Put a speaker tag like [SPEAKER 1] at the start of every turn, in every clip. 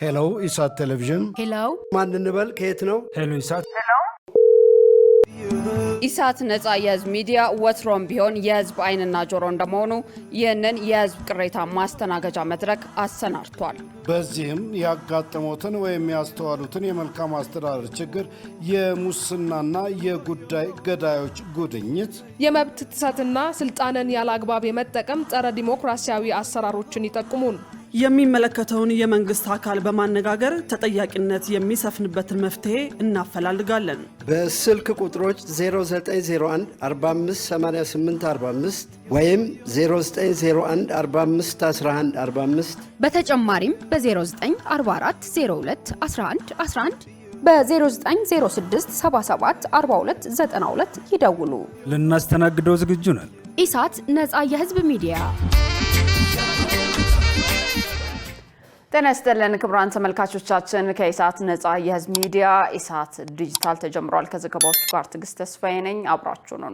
[SPEAKER 1] ሄሎ ኢሳት ቴሌቪዥን
[SPEAKER 2] ሄሎ
[SPEAKER 1] ማን እንበል ከየት ነው?
[SPEAKER 3] ሄሎ ኢሳት
[SPEAKER 2] ኢሳት ነጻ የህዝብ ሚዲያ ወትሮም ቢሆን የህዝብ አይንና ጆሮ እንደመሆኑ ይህንን የህዝብ ቅሬታ ማስተናገጃ መድረክ አሰናድቷል።
[SPEAKER 1] በዚህም ያጋጠሙትን ወይም ያስተዋሉትን የመልካም አስተዳደር ችግር፣ የሙስናና የጉዳይ ገዳዮች ጉድኝት፣
[SPEAKER 4] የመብት ጥሰትና ስልጣንን ያለአግባብ የመጠቀም ጸረ ዲሞክራሲያዊ አሰራሮችን ይጠቁሙን።
[SPEAKER 5] የሚመለከተውን የመንግስት አካል በማነጋገር ተጠያቂነት የሚሰፍንበትን መፍትሄ እናፈላልጋለን።
[SPEAKER 6] በስልክ ቁጥሮች 0901 458845 ወይም 0901 451145
[SPEAKER 7] በተጨማሪም በ0944 02 11 11 በ0906 77 42 92 ይደውሉ።
[SPEAKER 3] ልናስተናግደው ዝግጁ ነን።
[SPEAKER 7] ኢሳት ነጻ የህዝብ ሚዲያ።
[SPEAKER 2] ጤና ይስጥልን ክቡራን ተመልካቾቻችን፣ ከኢሳት ነጻ የህዝብ ሚዲያ ኢሳት ዲጂታል ተጀምሯል። ከዘገባዎቹ ጋር ትዕግስት ተስፋዬ ነኝ። አብራችሁ ነው።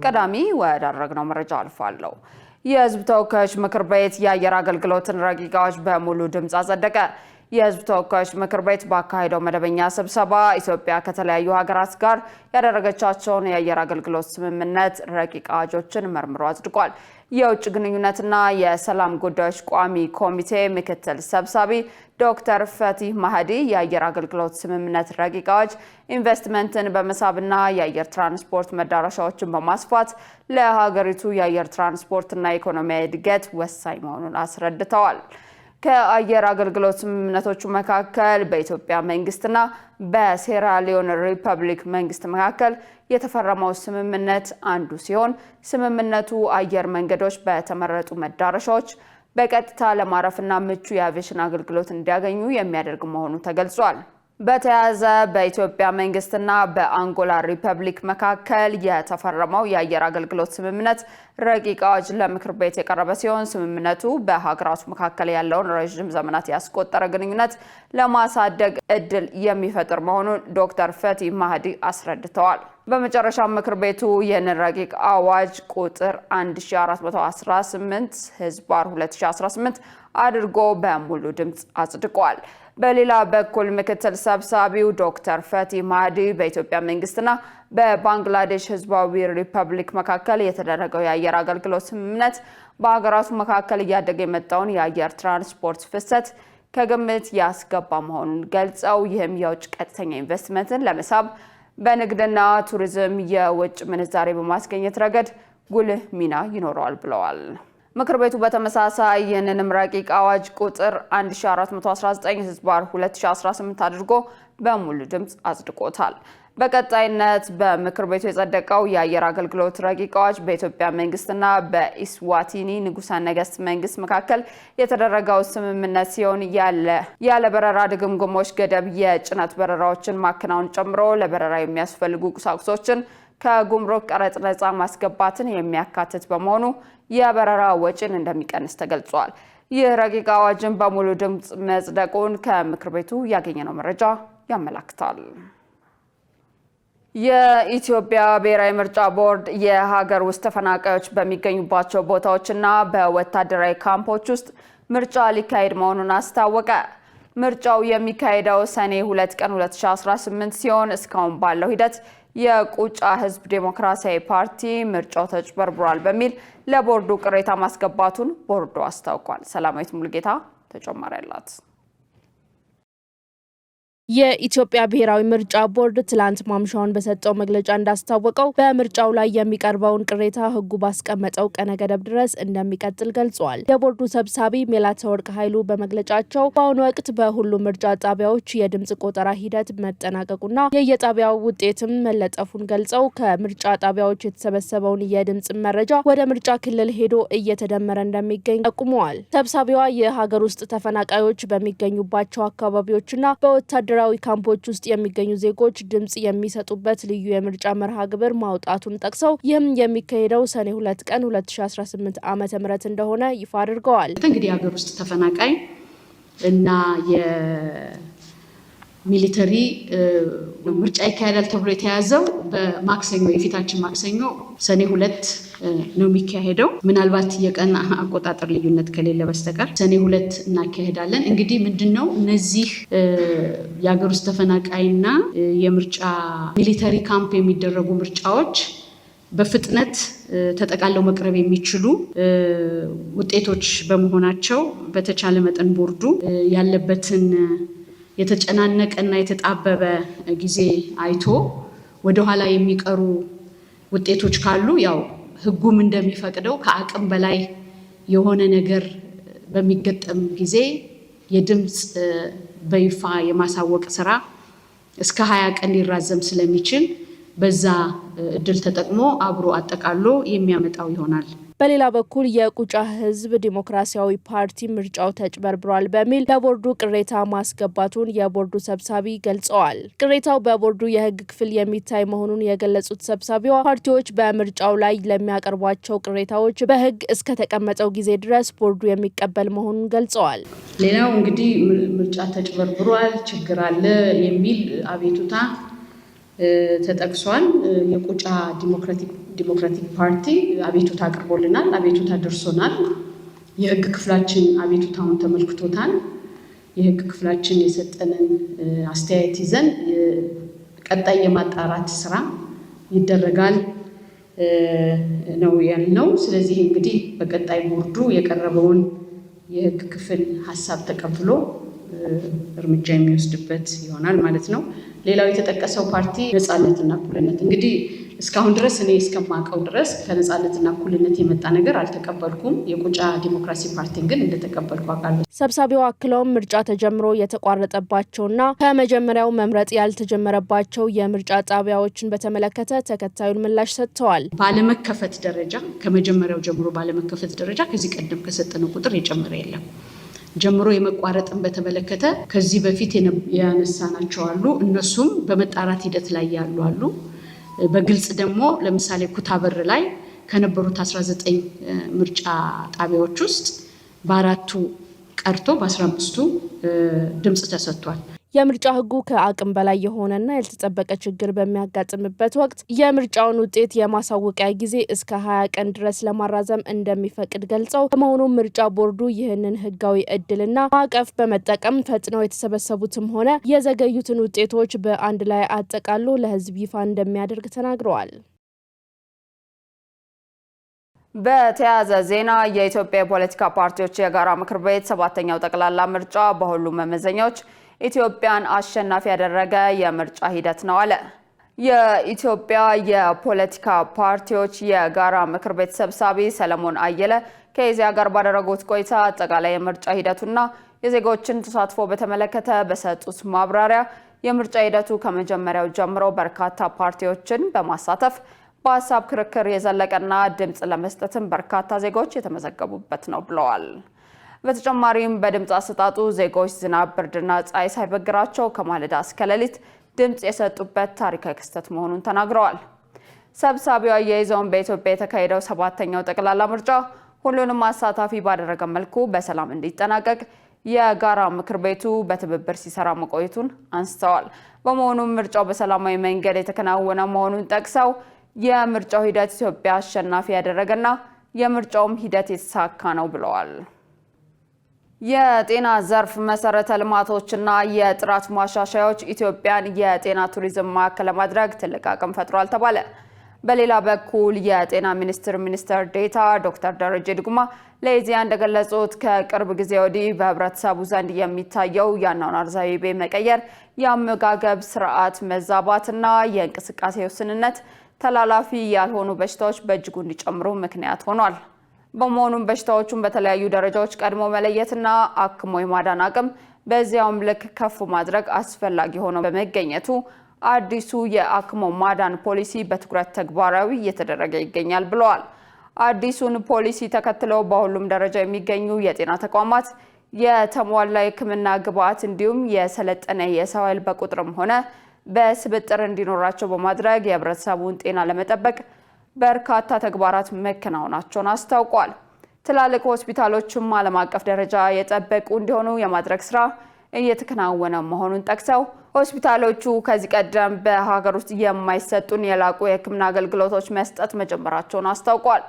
[SPEAKER 2] ቀዳሚ ወዳደረግነው መረጃ አልፋለሁ። የህዝብ ተወካዮች ምክር ቤት የአየር አገልግሎትን ረቂቅ አዋጅ በሙሉ ድምጽ አጸደቀ። የህዝብ ተወካዮች ምክር ቤት ባካሄደው መደበኛ ስብሰባ ኢትዮጵያ ከተለያዩ ሀገራት ጋር ያደረገቻቸውን የአየር አገልግሎት ስምምነት ረቂቅ አዋጆችን መርምሮ አጽድቋል። የውጭ ግንኙነትና የሰላም ጉዳዮች ቋሚ ኮሚቴ ምክትል ሰብሳቢ ዶክተር ፈቲህ ማህዲ የአየር አገልግሎት ስምምነት ረቂቅ አዋጅ ኢንቨስትመንትን በመሳብና የአየር ትራንስፖርት መዳረሻዎችን በማስፋት ለሀገሪቱ የአየር ትራንስፖርትና ኢኮኖሚያዊ እድገት ወሳኝ መሆኑን አስረድተዋል። ከአየር አገልግሎት ስምምነቶቹ መካከል በኢትዮጵያ መንግስትና በሴራሊዮን ሪፐብሊክ መንግስት መካከል የተፈረመው ስምምነት አንዱ ሲሆን ስምምነቱ አየር መንገዶች በተመረጡ መዳረሻዎች በቀጥታ ለማረፍና ምቹ የአቪዬሽን አገልግሎት እንዲያገኙ የሚያደርግ መሆኑ ተገልጿል። በተያያዘ በኢትዮጵያ መንግስትና በአንጎላ ሪፐብሊክ መካከል የተፈረመው የአየር አገልግሎት ስምምነት ረቂቅ አዋጅ ለምክር ቤት የቀረበ ሲሆን ስምምነቱ በሀገራቱ መካከል ያለውን ረዥም ዘመናት ያስቆጠረ ግንኙነት ለማሳደግ እድል የሚፈጥር መሆኑን ዶክተር ፈቲህ ማህዲ አስረድተዋል። በመጨረሻ ምክር ቤቱ ይህንን ረቂቅ አዋጅ ቁጥር 1418/2018 አድርጎ በሙሉ ድምጽ አጽድቋል። በሌላ በኩል ምክትል ሰብሳቢው ዶክተር ፈቲህ ማህዲ በኢትዮጵያ መንግስትና በባንግላዴሽ ህዝባዊ ሪፐብሊክ መካከል የተደረገው የአየር አገልግሎት ስምምነት በሀገራቱ መካከል እያደገ የመጣውን የአየር ትራንስፖርት ፍሰት ከግምት ያስገባ መሆኑን ገልጸው ይህም የውጭ ቀጥተኛ ኢንቨስትመንትን ለመሳብ በንግድና ቱሪዝም የውጭ ምንዛሬ በማስገኘት ረገድ ጉልህ ሚና ይኖረዋል ብለዋል። ምክር ቤቱ በተመሳሳይ ይህንንም ረቂቅ አዋጅ ቁጥር 1419/2018 አድርጎ በሙሉ ድምጽ አጽድቆታል። በቀጣይነት በምክር ቤቱ የጸደቀው የአየር አገልግሎት ረቂቅ አዋጅ በኢትዮጵያ መንግስትና በኢስዋቲኒ ንጉሠ ነገሥት መንግስት መካከል የተደረገው ስምምነት ሲሆን ያለ በረራ ድግምግሞች ገደብ የጭነት በረራዎችን ማከናወን ጨምሮ ለበረራ የሚያስፈልጉ ቁሳቁሶችን ከጉምሩክ ቀረጥ ነፃ ማስገባትን የሚያካትት በመሆኑ የበረራ ወጪን እንደሚቀንስ ተገልጿል። ይህ ረቂቅ አዋጅን በሙሉ ድምጽ መጽደቁን ከምክር ቤቱ ያገኘነው መረጃ ያመለክታል። የኢትዮጵያ ብሔራዊ ምርጫ ቦርድ የሀገር ውስጥ ተፈናቃዮች በሚገኙባቸው ቦታዎችና በወታደራዊ ካምፖች ውስጥ ምርጫ ሊካሄድ መሆኑን አስታወቀ። ምርጫው የሚካሄደው ሰኔ 2 ቀን 2018 ሲሆን እስካሁን ባለው ሂደት የቁጫ ህዝብ ዴሞክራሲያዊ ፓርቲ ምርጫው ተጭበርብሯል በሚል ለቦርዱ ቅሬታ ማስገባቱን ቦርዱ አስታውቋል። ሰላማዊት ሙሉጌታ ተጨማሪ አላት።
[SPEAKER 8] የኢትዮጵያ ብሔራዊ ምርጫ ቦርድ ትላንት ማምሻውን በሰጠው መግለጫ እንዳስታወቀው በምርጫው ላይ የሚቀርበውን ቅሬታ ህጉ ባስቀመጠው ቀነ ገደብ ድረስ እንደሚቀጥል ገልጿል። የቦርዱ ሰብሳቢ ሜላተወርቅ ኃይሉ በመግለጫቸው በአሁኑ ወቅት በሁሉም ምርጫ ጣቢያዎች የድምጽ ቆጠራ ሂደት መጠናቀቁና የየጣቢያው ውጤትም መለጠፉን ገልጸው ከምርጫ ጣቢያዎች የተሰበሰበውን የድምጽ መረጃ ወደ ምርጫ ክልል ሄዶ እየተደመረ እንደሚገኝ ጠቁመዋል። ሰብሳቢዋ የሀገር ውስጥ ተፈናቃዮች በሚገኙባቸው አካባቢዎችና በወታደራዊ ካምፖች ውስጥ የሚገኙ ዜጎች ድምጽ የሚሰጡበት ልዩ የምርጫ መርሃ ግብር ማውጣቱን ጠቅሰው ይህም የሚካሄደው ሰኔ 2 ቀን 2018 ዓ.ም እንደሆነ ይፋ አድርገዋል።
[SPEAKER 9] እንግዲህ የሀገር ውስጥ ተፈናቃይ እና ሚሊተሪ ምርጫ ይካሄዳል ተብሎ የተያዘው በማክሰኞ የፊታችን ማክሰኞ ሰኔ 2 ነው የሚካሄደው። ምናልባት የቀን አቆጣጠር ልዩነት ከሌለ በስተቀር ሰኔ 2 እናካሄዳለን። እንግዲህ ምንድነው እነዚህ የሀገር ውስጥ ተፈናቃይና የምርጫ ሚሊተሪ ካምፕ የሚደረጉ ምርጫዎች በፍጥነት ተጠቃለው መቅረብ የሚችሉ ውጤቶች በመሆናቸው በተቻለ መጠን ቦርዱ ያለበትን የተጨናነቀና የተጣበበ ጊዜ አይቶ ወደ ኋላ የሚቀሩ ውጤቶች ካሉ ያው ህጉም እንደሚፈቅደው ከአቅም በላይ የሆነ ነገር በሚገጠም ጊዜ የድምጽ በይፋ የማሳወቅ ስራ እስከ 20 ቀን ሊራዘም ስለሚችል በዛ እድል ተጠቅሞ አብሮ አጠቃሎ የሚያመጣው ይሆናል።
[SPEAKER 8] በሌላ በኩል የቁጫ ህዝብ ዲሞክራሲያዊ ፓርቲ ምርጫው ተጭበርብሯል በሚል ለቦርዱ ቅሬታ ማስገባቱን የቦርዱ ሰብሳቢ ገልጸዋል። ቅሬታው በቦርዱ የህግ ክፍል የሚታይ መሆኑን የገለጹት ሰብሳቢዋ ፓርቲዎች በምርጫው ላይ ለሚያቀርቧቸው ቅሬታዎች በህግ እስከ ተቀመጠው ጊዜ ድረስ ቦርዱ የሚቀበል መሆኑን ገልጸዋል።
[SPEAKER 9] ሌላው እንግዲህ ምርጫ ተጭበርብሯል፣ ችግር አለ የሚል አቤቱታ ተጠቅሷል። የቁጫ ዲሞክራቲክ ፓርቲ አቤቱታ አቅርቦልናል። አቤቱታ ደርሶናል። የህግ ክፍላችን አቤቱታውን ተመልክቶታል። የህግ ክፍላችን የሰጠንን አስተያየት ይዘን ቀጣይ የማጣራት ስራ ይደረጋል ነው ያልነው። ስለዚህ እንግዲህ በቀጣይ ቦርዱ የቀረበውን የህግ ክፍል ሀሳብ ተቀብሎ እርምጃ የሚወስድበት ይሆናል ማለት ነው። ሌላው የተጠቀሰው ፓርቲ ነጻነትና እኩልነት እንግዲህ እስካሁን ድረስ እኔ እስከማውቀው ድረስ ከነጻነትና እኩልነት የመጣ ነገር አልተቀበልኩም። የቁጫ ዲሞክራሲ ፓርቲን ግን እንደተቀበልኩ አውቃለሁ።
[SPEAKER 8] ሰብሳቢው አክለውም ምርጫ ተጀምሮ የተቋረጠባቸውና ከመጀመሪያው መምረጥ ያልተጀመረባቸው የምርጫ ጣቢያዎችን በተመለከተ ተከታዩን ምላሽ ሰጥተዋል።
[SPEAKER 9] ባለመከፈት ደረጃ ከመጀመሪያው ጀምሮ ባለመከፈት ደረጃ ከዚህ ቀደም ከሰጠነው ቁጥር የጨመረ የለም። ጀምሮ የመቋረጥን በተመለከተ ከዚህ በፊት ያነሳናቸው አሉ። እነሱም በመጣራት ሂደት ላይ ያሉ አሉ። በግልጽ ደግሞ ለምሳሌ ኩታበር ላይ ከነበሩት 19 ምርጫ ጣቢያዎች ውስጥ በ4ቱ ቀርቶ በ15ቱ ድምጽ ተሰጥቷል።
[SPEAKER 8] የምርጫ ህጉ ከአቅም በላይ የሆነና ያልተጠበቀ ችግር በሚያጋጥምበት ወቅት የምርጫውን ውጤት የማሳወቂያ ጊዜ እስከ 20 ቀን ድረስ ለማራዘም እንደሚፈቅድ ገልጸው በመሆኑም ምርጫ ቦርዱ ይህንን ህጋዊ እድልና ማዕቀፍ በመጠቀም ፈጥነው የተሰበሰቡትም ሆነ የዘገዩትን ውጤቶች በአንድ ላይ አጠቃሎ ለህዝብ ይፋ እንደሚያደርግ ተናግረዋል።
[SPEAKER 2] በተያያዘ ዜና የኢትዮጵያ የፖለቲካ ፓርቲዎች የጋራ ምክር ቤት 7ኛው ጠቅላላ ምርጫ በሁሉም መመዘኛዎች ኢትዮጵያን አሸናፊ ያደረገ የምርጫ ሂደት ነው አለ። የኢትዮጵያ የፖለቲካ ፓርቲዎች የጋራ ምክር ቤት ሰብሳቢ ሰለሞን አየለ ከኢዜአ ጋር ባደረጉት ቆይታ አጠቃላይ የምርጫ ሂደቱና የዜጎችን ተሳትፎ በተመለከተ በሰጡት ማብራሪያ የምርጫ ሂደቱ ከመጀመሪያው ጀምሮ በርካታ ፓርቲዎችን በማሳተፍ በሀሳብ ክርክር የዘለቀና ድምጽ ለመስጠትም በርካታ ዜጎች የተመዘገቡበት ነው ብለዋል። በተጨማሪም በድምጽ አሰጣጡ ዜጎች ዝናብ፣ ብርድና ፀሐይ ሳይበግራቸው ከማለዳ እስከ ሌሊት ድምጽ የሰጡበት ታሪካዊ ክስተት መሆኑን ተናግረዋል። ሰብሳቢው አያይዘውን በኢትዮጵያ የተካሄደው 7ኛው ጠቅላላ ምርጫ ሁሉንም አሳታፊ ባደረገ መልኩ በሰላም እንዲጠናቀቅ የጋራ ምክር ቤቱ በትብብር ሲሰራ መቆየቱን አንስተዋል። በመሆኑም ምርጫው በሰላማዊ መንገድ የተከናወነ መሆኑን ጠቅሰው የምርጫው ሂደት ኢትዮጵያ አሸናፊ ያደረገና የምርጫውም ሂደት የተሳካ ነው ብለዋል። የጤና ዘርፍ መሰረተ ልማቶችና የጥራት ማሻሻያዎች ኢትዮጵያን የጤና ቱሪዝም ማዕከል ለማድረግ ትልቅ አቅም ፈጥሯል ተባለ። በሌላ በኩል የጤና ሚኒስትር ዴኤታ ዶክተር ደረጀ ድጉማ ለኢዜአ እንደገለጹት ከቅርብ ጊዜ ወዲህ በህብረተሰቡ ዘንድ የሚታየው የአኗኗር ዘይቤ መቀየር፣ የአመጋገብ ስርዓት መዛባትና የእንቅስቃሴ ውስንነት ተላላፊ ያልሆኑ በሽታዎች በእጅጉ እንዲጨምሩ ምክንያት ሆኗል። በመሆኑም በሽታዎቹን በተለያዩ ደረጃዎች ቀድሞ መለየትና አክሞ የማዳን አቅም በዚያውም ልክ ከፍ ማድረግ አስፈላጊ ሆኖ በመገኘቱ አዲሱ የአክሞ ማዳን ፖሊሲ በትኩረት ተግባራዊ እየተደረገ ይገኛል ብለዋል። አዲሱን ፖሊሲ ተከትለው በሁሉም ደረጃ የሚገኙ የጤና ተቋማት የተሟላ የሕክምና ግብዓት እንዲሁም የሰለጠነ የሰው ኃይል በቁጥርም ሆነ በስብጥር እንዲኖራቸው በማድረግ የህብረተሰቡን ጤና ለመጠበቅ በርካታ ተግባራት መከናወናቸውን አስታውቋል። ትላልቅ ሆስፒታሎችም ዓለም አቀፍ ደረጃ የጠበቁ እንዲሆኑ የማድረግ ስራ እየተከናወነ መሆኑን ጠቅሰው ሆስፒታሎቹ ከዚህ ቀደም በሀገር ውስጥ የማይሰጡን የላቁ የሕክምና አገልግሎቶች መስጠት መጀመራቸውን አስታውቋል።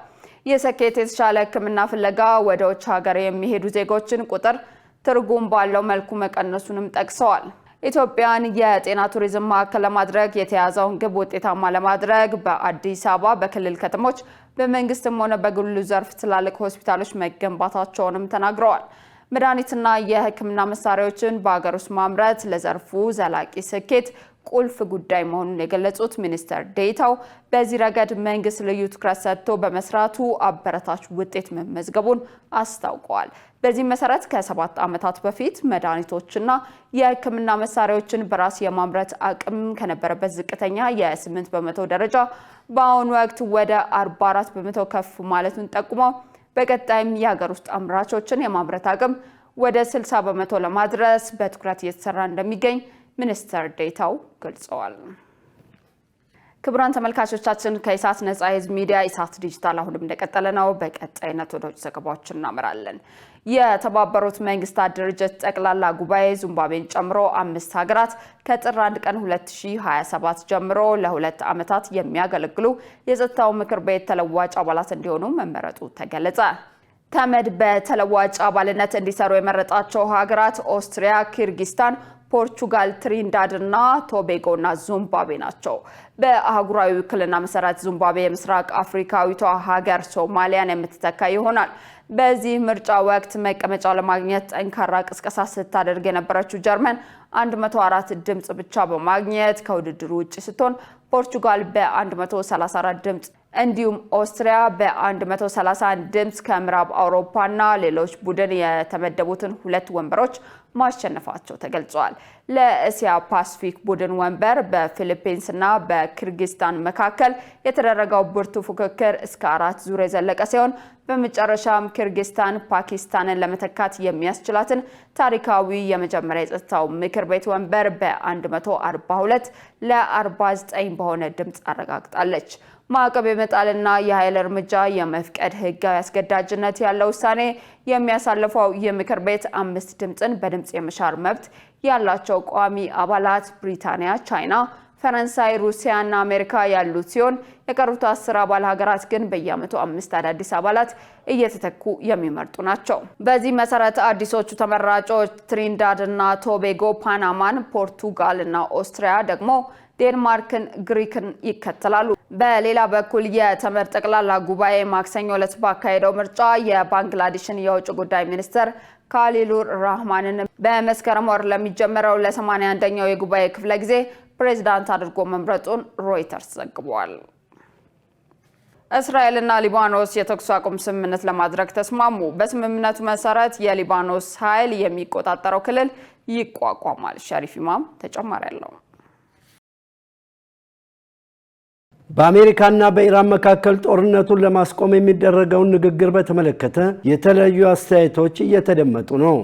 [SPEAKER 2] የስኬት የተሻለ ሕክምና ፍለጋ ወደ ውጭ ሀገር የሚሄዱ ዜጎችን ቁጥር ትርጉም ባለው መልኩ መቀነሱንም ጠቅሰዋል። ኢትዮጵያን የጤና ቱሪዝም ማዕከል ለማድረግ የተያዘውን ግብ ውጤታማ ለማድረግ በአዲስ አበባ በክልል ከተሞች በመንግስትም ሆነ በግሉ ዘርፍ ትላልቅ ሆስፒታሎች መገንባታቸውንም ተናግረዋል። መድኃኒትና የሕክምና መሳሪያዎችን በአገር ውስጥ ማምረት ለዘርፉ ዘላቂ ስኬት ቁልፍ ጉዳይ መሆኑን የገለጹት ሚኒስትር ዴኤታው በዚህ ረገድ መንግስት ልዩ ትኩረት ሰጥቶ በመስራቱ አበረታች ውጤት መመዝገቡን አስታውቀዋል። በዚህ መሰረት ከ7 ዓመታት በፊት መድኃኒቶችና የሕክምና መሳሪያዎችን በራስ የማምረት አቅም ከነበረበት ዝቅተኛ የ8% ደረጃ በአሁኑ ወቅት ወደ 44% ከፍ ማለቱን ጠቁመው በቀጣይም የሀገር ውስጥ አምራቾችን የማምረት አቅም ወደ 60% ለማድረስ በትኩረት እየተሰራ እንደሚገኝ ሚኒስትር ዴኤታው ገልጸዋል። ክቡራን ተመልካቾቻችን ከኢሳት ነጻ የህዝብ ሚዲያ ኢሳት ዲጂታል አሁንም እንደቀጠለ ነው። በቀጣይነት ወደ ውጭ ዘገባዎች እናመራለን። የተባበሩት መንግስታት ድርጅት ጠቅላላ ጉባኤ ዚምባብዌን ጨምሮ 5 ሀገራት ከጥር 1 ቀን 2027 ጀምሮ ለ2 ዓመታት የሚያገለግሉ የጸጥታው ምክር ቤት ተለዋጭ አባላት እንዲሆኑ መመረጡ ተገለጸ። ተመድ በተለዋጭ አባልነት እንዲሰሩ የመረጣቸው ሀገራት ኦስትሪያ፣ ኪርጊስታን፣ ፖርቹጋል፣ ትሪንዳድ እና ቶቤጎ እና ዚምባብዌ ናቸው። በአህጉራዊ ውክልና መሰረት ዚምባብዌ የምስራቅ አፍሪካዊቷ ሀገር ሶማሊያን የምትተካ ይሆናል። በዚህ ምርጫ ወቅት መቀመጫ ለማግኘት ጠንካራ ቅስቀሳ ስታደርግ የነበረችው ጀርመን 104 ድምጽ ብቻ በማግኘት ከውድድሩ ውጪ ስትሆን ፖርቹጋል በ134 ድምጽ እንዲሁም ኦስትሪያ በ131 ድምጽ ከምዕራብ አውሮፓና ሌሎች ቡድን የተመደቡትን 2 ወንበሮች ማሸነፋቸው ተገልጿል። ለእስያ ፓሲፊክ ቡድን ወንበር በፊሊፒንስና በኪርጊስታን መካከል የተደረገው ብርቱ ፉክክር እስከ 4 ዙር የዘለቀ ሲሆን በመጨረሻም ኪርጊስታን ፓኪስታንን ለመተካት የሚያስችላትን ታሪካዊ የመጀመሪያ የጸጥታው ምክር ቤት ወንበር በ142 ለ49 በሆነ ድምጽ አረጋግጣለች። ማዕቀብ የመጣልና የኃይል እርምጃ የመፍቀድ ህጋዊ አስገዳጅነት ያለው ውሳኔ የሚያሳልፈው የምክር ቤት 5 ድምጽን በድምጽ የመሻር መብት ያላቸው ቋሚ አባላት ብሪታንያ፣ ቻይና፣ ፈረንሳይ፣ ሩሲያና አሜሪካ ያሉት ሲሆን የቀሩት 10 አባል ሀገራት ግን በየዓመቱ 5 አዳዲስ አባላት እየተተኩ የሚመርጡ ናቸው። በዚህ መሰረት አዲሶቹ ተመራጮች ትሪንዳድ እና ቶቤጎ ፓናማን፣ ፖርቱጋል እና ኦስትሪያ ደግሞ ዴንማርክን፣ ግሪክን ይከተላሉ። በሌላ በኩል የተመድ ጠቅላላ ጉባኤ ማክሰኞ ዕለት ባካሄደው ምርጫ የባንግላዴሽን የውጭ ጉዳይ ሚኒስትር ካሊሉር ራህማንን በመስከረም ወር ለሚጀምረው ለ81ኛው የጉባኤ ክፍለ ጊዜ ፕሬዝዳንት አድርጎ መምረጡን ሮይተርስ ዘግቧል። እስራኤልና ሊባኖስ የተኩስ አቁም ስምምነት ለማድረግ ተስማሙ። በስምምነቱ መሰረት የሊባኖስ ኃይል የሚቆጣጠረው ክልል ይቋቋማል። ሸሪፍ ኢማም ተጨማሪ ያለው
[SPEAKER 6] በአሜሪካና በኢራን መካከል ጦርነቱን ለማስቆም የሚደረገውን ንግግር በተመለከተ የተለያዩ አስተያየቶች እየተደመጡ ነው።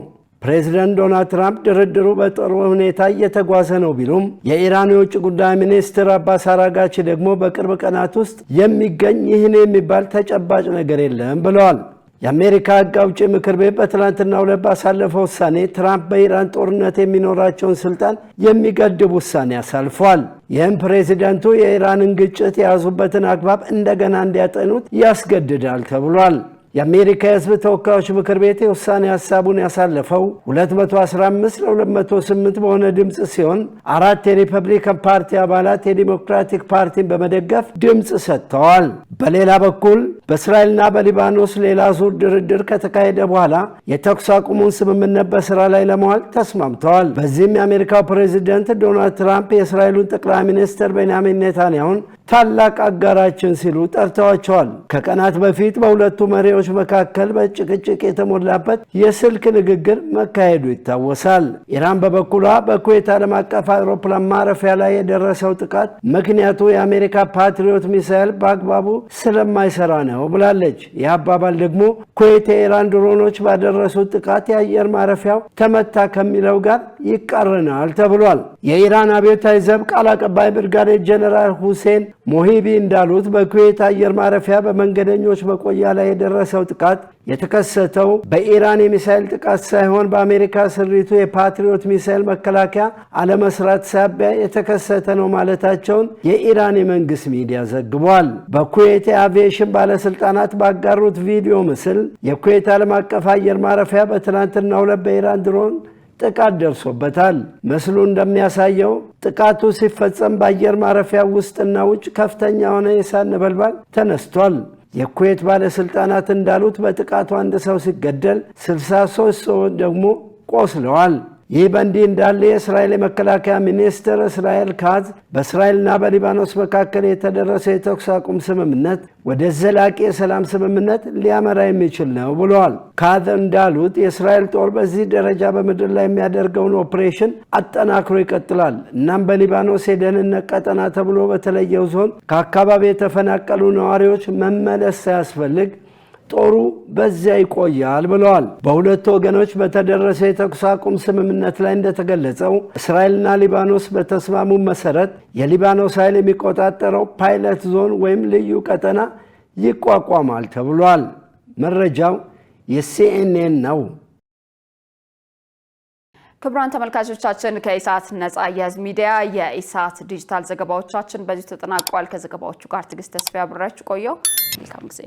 [SPEAKER 6] ፕሬዝዳንት ዶናልድ ትራምፕ ድርድሩ በጥሩ ሁኔታ እየተጓዘ ነው ቢሉም የኢራን የውጭ ጉዳይ ሚኒስትር አባስ አራጋቺ ደግሞ በቅርብ ቀናት ውስጥ የሚገኝ ይህን የሚባል ተጨባጭ ነገር የለም ብለዋል። የአሜሪካ ሕግ አውጪ ምክር ቤት በትላንትናው ዕለት ባሳለፈው ውሳኔ ትራምፕ በኢራን ጦርነት የሚኖራቸውን ስልጣን የሚገድብ ውሳኔ አሳልፏል። ይህም ፕሬዚዳንቱ የኢራንን ግጭት የያዙበትን አግባብ እንደገና እንዲያጠኑት ያስገድዳል ተብሏል። የአሜሪካ የሕዝብ ተወካዮች ምክር ቤት የውሳኔ ሐሳቡን ያሳለፈው 215 ለ208 በሆነ ድምፅ ሲሆን 4 የሪፐብሊካን ፓርቲ አባላት የዲሞክራቲክ ፓርቲን በመደገፍ ድምፅ ሰጥተዋል። በሌላ በኩል በእስራኤልና በሊባኖስ ሌላ ዙር ድርድር ከተካሄደ በኋላ የተኩስ አቁሙን ስምምነት በስራ ላይ ለመዋል ተስማምተዋል። በዚህም የአሜሪካው ፕሬዚደንት ዶናልድ ትራምፕ የእስራኤሉን ጠቅላይ ሚኒስትር ቤንያሚን ኔታንያሁን ታላቅ አጋራችን ሲሉ ጠርተዋቸዋል። ከቀናት በፊት በሁለቱ መሪዎች መካከል በጭቅጭቅ የተሞላበት የስልክ ንግግር መካሄዱ ይታወሳል። ኢራን በበኩሏ በኩዌት ዓለም አቀፍ አውሮፕላን ማረፊያ ላይ የደረሰው ጥቃት ምክንያቱ የአሜሪካ ፓትሪዮት ሚሳኤል በአግባቡ ስለማይሰራ ነው ብላለች። ይህ አባባል ደግሞ ኩዌት የኢራን ድሮኖች ባደረሱት ጥቃት የአየር ማረፊያው ተመታ ከሚለው ጋር ይቃረናል ተብሏል። የኢራን አብዮታዊ ዘብ ቃል አቀባይ ብርጋዴር ጀነራል ሁሴን ሞሂቢ እንዳሉት በኩዌት አየር ማረፊያ በመንገደኞች መቆያ ላይ የደረሰው ጥቃት የተከሰተው በኢራን የሚሳኤል ጥቃት ሳይሆን በአሜሪካ ስሪቱ የፓትሪዮት ሚሳኤል መከላከያ አለመስራት ሳቢያ የተከሰተ ነው ማለታቸውን የኢራን የመንግስት ሚዲያ ዘግቧል። በኩዌት የአቪዬሽን ባለስልጣናት ባጋሩት ቪዲዮ ምስል የኩዌት ዓለም አቀፍ አየር ማረፊያ በትናንትናው ዕለት በኢራን ድሮን ጥቃት ደርሶበታል። ምስሉ እንደሚያሳየው ጥቃቱ ሲፈጸም በአየር ማረፊያ ውስጥና ውጭ ከፍተኛ የሆነ የእሳት ነበልባል ተነስቷል። የኩዌት ባለስልጣናት እንዳሉት በጥቃቱ አንድ ሰው ሲገደል 63 ሰዎች ደግሞ ቆስለዋል። ይህ በእንዲህ እንዳለ የእስራኤል የመከላከያ ሚኒስትር እስራኤል ካዝ በእስራኤልና በሊባኖስ መካከል የተደረሰው የተኩስ አቁም ስምምነት ወደ ዘላቂ የሰላም ስምምነት ሊያመራ የሚችል ነው ብለዋል። ካዝ እንዳሉት የእስራኤል ጦር በዚህ ደረጃ በምድር ላይ የሚያደርገውን ኦፕሬሽን አጠናክሮ ይቀጥላል። እናም በሊባኖስ የደህንነት ቀጠና ተብሎ በተለየው ዞን ከአካባቢ የተፈናቀሉ ነዋሪዎች መመለስ ሳያስፈልግ ጦሩ በዚያ ይቆያል ብለዋል። በሁለቱ ወገኖች በተደረሰ የተኩስ አቁም ስምምነት ላይ እንደተገለጸው እስራኤልና ሊባኖስ በተስማሙ መሰረት የሊባኖስ ኃይል የሚቆጣጠረው ፓይለት ዞን ወይም ልዩ ቀጠና ይቋቋማል ተብሏል። መረጃው የሲኤንኤን ነው።
[SPEAKER 2] ክቡራን ተመልካቾቻችን ከኢሳት ነጻ የህዝብ ሚዲያ የኢሳት ዲጂታል ዘገባዎቻችን በዚህ ተጠናቋል። ከዘገባዎቹ ጋር ትዕግስት ተስፋ አብራችሁ ቆየው። መልካም ጊዜ